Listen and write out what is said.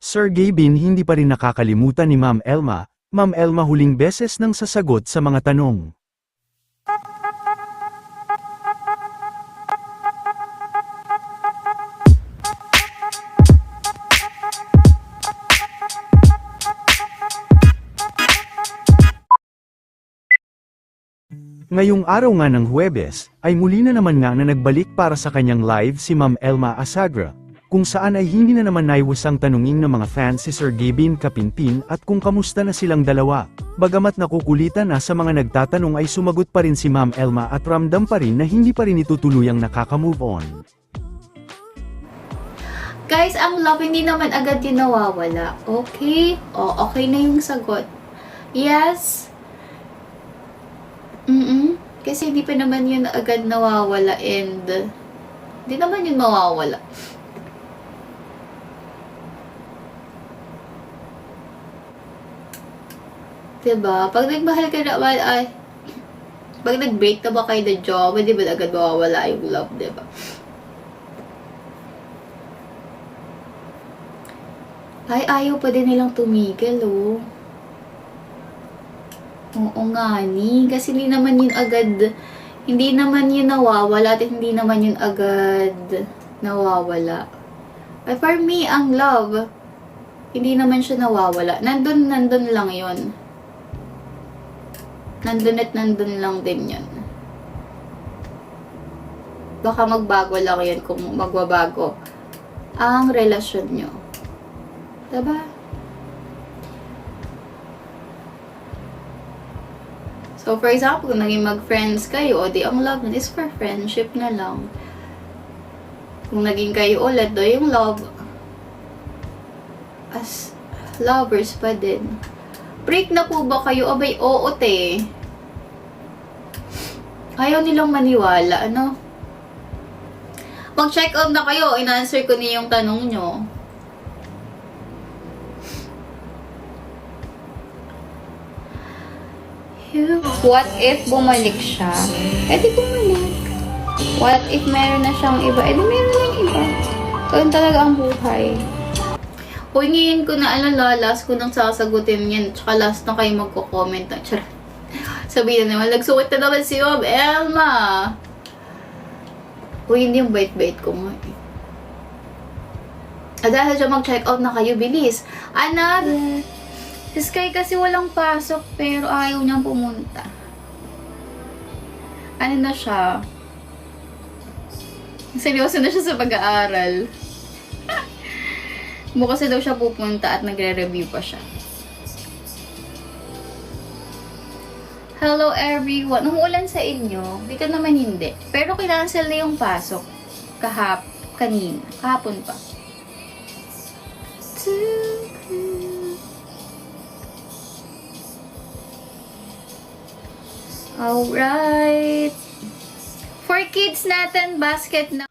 Sir Gavin hindi pa rin nakakalimutan ni Ma'am Elma. Ma'am Elma huling beses nang sasagot sa mga tanong. Ngayong araw nga ng Huwebes, ay muli na naman nga na nagbalik para sa kanyang live si Ma'am Elma Asagra, kung saan ay hindi na naman naiwasang tanungin ng mga fans si Sir Gavin Kapinpin at kung kamusta na silang dalawa. Bagamat nakukulitan na sa mga nagtatanong ay sumagot pa rin si Ma'am Elma at ramdam pa rin na hindi pa rin ito tuluyang nakaka-move on. Guys, ang love hindi naman agad yun nawawala. Okay? Okay na yung sagot. Yes? Kasi hindi pa naman yun agad nawawala and hindi naman yun mawawala. Diba? Pag nagmahal ka na, pag nag-break na ba kayo ng jowa, di ba agad mawawala yung love, diba? Ay, ayaw pa din nilang tumigil, oh. Oo nga ni, kasi hindi naman yun nawawala at hindi naman yun agad nawawala. But for me, ang love, hindi naman siya nawawala. Nandun lang yun. Nandun lang din yun. Baka magbago lang yun kung magbabago ang relasyon nyo. Diba? So, for example, kung naging mag-friends kayo, o di ang love nun is for friendship na lang. Kung naging kayo ulit, do yung love as lovers pa din. Break na po ba kayo? Abay, oo te. Ayaw nilang maniwala, ano? Mag-check out na kayo, in-answer ko niyo yung tanong nyo. What if bumalik siya? Eh di bumalik. What if meron na siyang iba? Eh di meron na iba. Ganun talaga ang buhay. Uy, ngayon ko na last ko nang sasagutin yan. Tsaka last na kayo magko-comment na. Charot. Sabihin na naman, nagsuot na naman si Ma'am Elma. Uy, hindi yung bait-bait ko nga eh. Dahil siya mag-check out na kayo, bilis. Another. Si Sky kasi walang pasok pero ayaw niyang pumunta. Ano na siya? Seryoso na siya sa pag-aaral. Bukas na daw siya pupunta at nagre-review pa siya. Hello everyone. Umuulan sa inyo? Dito naman hindi. Pero kinancel na yung pasok. Kahapon pa. Alright. For kids natin, basket na.